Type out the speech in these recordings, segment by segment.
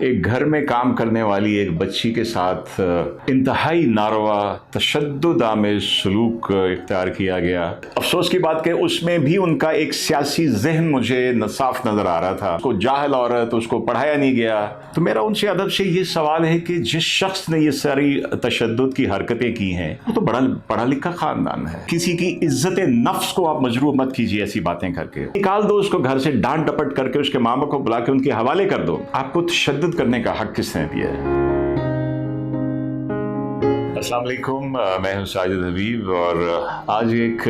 ایک گھر میں کام کرنے والی ایک بچی کے ساتھ انتہائی ناروا تشدد آمیز سلوک اختیار کیا گیا۔ افسوس کی بات کہ اس میں بھی ان کا ایک سیاسی ذہن مجھے صاف نظر آ رہا تھا۔ اس کو جاہل عورت، اس کو پڑھایا نہیں گیا۔ تو میرا ان سے ادب سے یہ سوال ہے کہ جس شخص نے یہ ساری تشدد کی حرکتیں کی ہیں وہ تو بڑا پڑھا لکھا خاندان ہے۔ کسی کی عزت نفس کو آپ مجروح مت کیجیے ایسی باتیں کر کے۔ نکال دو اس کو گھر سے، ڈانٹ ڈپٹ کر کے اس کے ماں باپ کو بلا کے ان کے حوالے کر دو۔ آپ کو تشدد کرنے کا حق کس نے دیا ہے؟ السلام علیکم، میں ہوں ساجد حبیب، اور آج ایک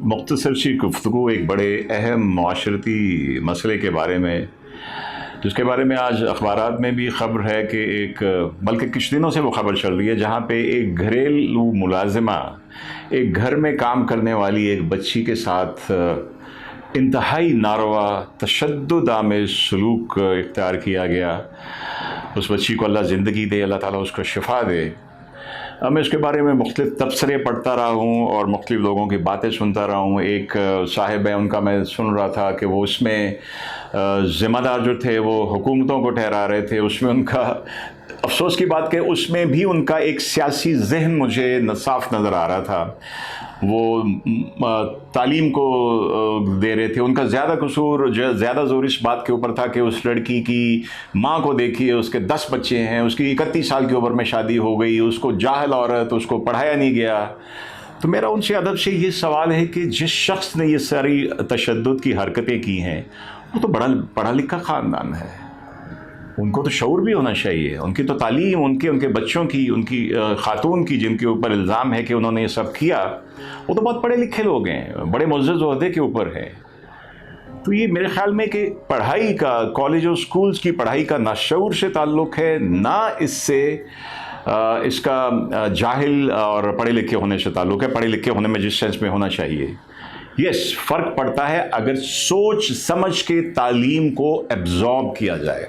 مختصر سی گفتگو ایک بڑے اہم معاشرتی مسئلے کے بارے میں، جس کے بارے میں آج اخبارات میں بھی خبر ہے کہ بلکہ کچھ دنوں سے وہ خبر چل رہی ہے، جہاں پہ ایک گھریلو ملازمہ ایک گھر میں کام کرنے والی ایک بچی کے ساتھ انتہائی ناروا تشدد آمیز سلوک اختیار کیا گیا۔ اس بچی کو اللہ زندگی دے، اللہ تعالیٰ اس کو شفا دے۔ اب میں اس کے بارے میں مختلف تبصرے پڑھتا رہا ہوں اور مختلف لوگوں کی باتیں سنتا رہا ہوں۔ ایک صاحب ہے، ان کا میں سن رہا تھا کہ وہ اس میں ذمہ دار جو تھے وہ حکومتوں کو ٹھہرا رہے تھے۔ اس میں ان کا افسوس کی بات کہ اس میں بھی ان کا ایک سیاسی ذہن مجھے صاف نظر آ رہا تھا۔ وہ تعلیم کو دے رہے تھے، ان کا زیادہ قصور، زیادہ زور اس بات کے اوپر تھا کہ اس لڑکی کی ماں کو دیکھیے، اس کے 10 بچے ہیں، اس کی 31 سال کی عمر میں شادی ہو گئی، اس کو جاہل عورت، اس کو پڑھایا نہیں گیا۔ تو میرا ان سے ادب سے یہ سوال ہے کہ جس شخص نے یہ ساری تشدد کی حرکتیں کی ہیں وہ تو بڑا پڑھا لکھا خاندان ہے۔ ان کو تو شعور بھی ہونا چاہیے، ان کی تو تعلیم، ان کے بچوں کی، ان کی خاتون کی جن کے اوپر الزام ہے کہ انہوں نے یہ سب کیا، وہ تو بہت پڑھے لکھے لوگ ہیں، بڑے معزز عہدے کے اوپر ہیں۔ تو یہ میرے خیال میں کہ پڑھائی کا، کالج اور سکولز کی پڑھائی کا نہ شعور سے تعلق ہے، نہ اس کا جاہل اور پڑھے لکھے ہونے سے تعلق ہے۔ پڑھے لکھے ہونے میں جس سینس میں ہونا چاہیے، یس، فرق پڑتا ہے اگر سوچ سمجھ کے تعلیم کو ایبزارب کیا جائے،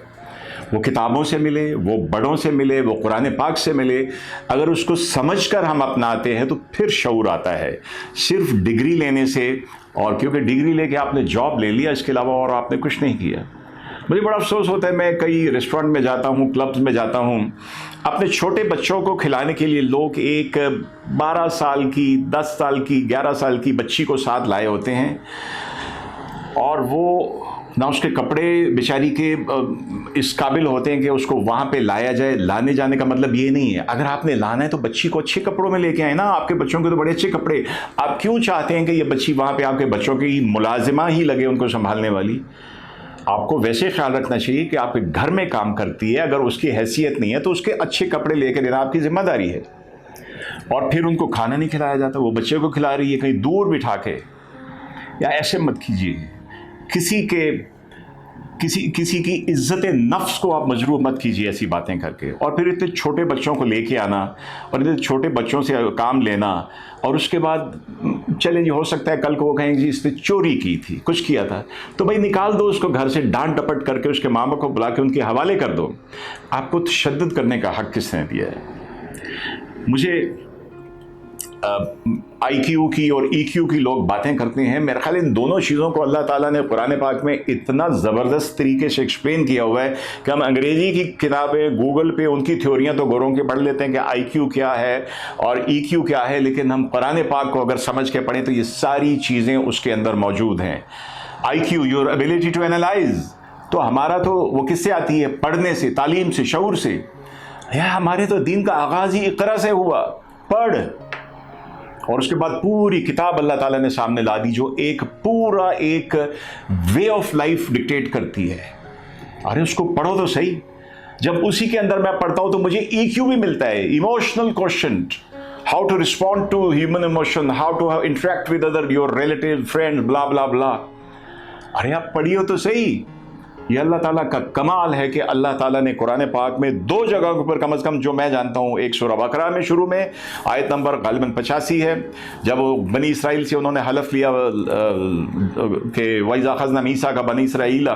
وہ کتابوں سے ملے، وہ بڑوں سے ملے، وہ قرآن پاک سے ملے۔ اگر اس کو سمجھ کر ہم اپناتے ہیں تو پھر شعور آتا ہے۔ صرف ڈگری لینے سے، اور کیونکہ ڈگری لے کے آپ نے جاب لے لیا، اس کے علاوہ اور آپ نے کچھ نہیں کیا۔ مجھے بڑا افسوس ہوتا ہے، میں کئی ریسٹورنٹ میں جاتا ہوں، کلبز میں جاتا ہوں، اپنے چھوٹے بچوں کو کھلانے کے لیے لوگ ایک 12 سال کی، 10 سال کی، 11 سال کی بچی کو ساتھ لائے ہوتے ہیں، اور وہ نہ اس کے کپڑے بیچاری کے اس قابل ہوتے ہیں کہ اس کو وہاں پہ لایا جائے۔ لانے جانے کا مطلب یہ نہیں ہے، اگر آپ نے لانا ہے تو بچی کو اچھے کپڑوں میں لے کے آئے نا۔ آپ کے بچوں کے تو بڑے اچھے کپڑے، آپ کیوں چاہتے ہیں کہ یہ بچی وہاں پہ آپ کے بچوں کی ملازمہ ہی لگے ان کو سنبھالنے والی؟ آپ کو ویسے خیال رکھنا چاہیے کہ آپ کے گھر میں کام کرتی ہے، اگر اس کی حیثیت نہیں ہے تو اس کے اچھے کپڑے لے کے دینا آپ کی ذمہ داری ہے۔ اور پھر ان کو کھانا نہیں کھلایا جاتا، وہ بچے کو کھلا رہی ہے کہیں دور بٹھا کے، یا ایسے مت کیجیے۔ کسی کی عزت نفس کو آپ مجروح مت کیجیے ایسی باتیں کر کے۔ اور پھر اتنے چھوٹے بچوں کو لے کے آنا اور اتنے چھوٹے بچوں سے کام لینا، اور اس کے بعد چلیں جی، ہو سکتا ہے کل کو وہ کہیں جی اس نے چوری کی تھی، کچھ کیا تھا، تو بھائی نکال دو اس کو گھر سے، ڈانٹ ڈپٹ کر کے اس کے ماں باپ کو بلا کے ان کے حوالے کر دو۔ آپ کو تشدد کرنے کا حق کس نے دیا ہے؟ مجھے آئی کیو کی اور ای کیو کی لوگ باتیں کرتے ہیں، میرے خیال ان دونوں چیزوں کو اللہ تعالیٰ نے قرآن پاک میں اتنا زبردست طریقے سے ایکسپلین کیا ہوا ہے کہ ہم انگریزی کی کتابیں، گوگل پہ ان کی تھیوریاں تو گوروں کے پڑھ لیتے ہیں کہ آئی کیو کیا ہے اور ای کیو کیا ہے، لیکن ہم قرآن پاک کو اگر سمجھ کے پڑھیں تو یہ ساری چیزیں اس کے اندر موجود ہیں۔ آئی کیو، یور ایبلٹی ٹو اینالائز، تو ہمارا تو وہ کس سے آتی ہے؟ پڑھنے سے، تعلیم سے، شعور سے۔ ہمارے تو دین کا آغاز ہی اقرا سے ہوا، پڑھ، اور اس کے بعد پوری کتاب اللہ تعالیٰ نے سامنے لا دی جو ایک پورا ایک وے آف لائف ڈکٹیٹ کرتی ہے۔ ارے اس کو پڑھو تو صحیح۔ جب اسی کے اندر میں پڑھتا ہوں تو مجھے ای کیو بھی ملتا ہے، emotional quotient, how to respond to human emotion, how to interact with other, your relative, friend, blah blah بلا۔ ارے آپ پڑھیے تو صحیح۔ یہ اللہ تعالیٰ کا کمال ہے کہ اللہ تعالیٰ نے قرآن پاک میں 2 جگہوں پر کم از کم جو میں جانتا ہوں، ایک سورہ بقرہ میں شروع میں آیت نمبر غالباً 85 ہے، جب وہ بنی اسرائیل سے انہوں نے حلف لیا کہ وَإِذَا أَخَذْنَا مِيثَاقَ بَنِي إِسْرَائِيلَ،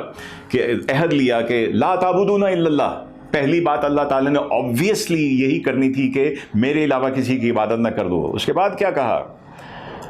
کہ عہد لیا کہ لا تعبدون الا اللہ۔ پہلی بات اللہ تعالیٰ نے آبویسلی یہی کرنی تھی کہ میرے علاوہ کسی کی عبادت نہ کر دو۔ اس کے بعد کیا کہا؟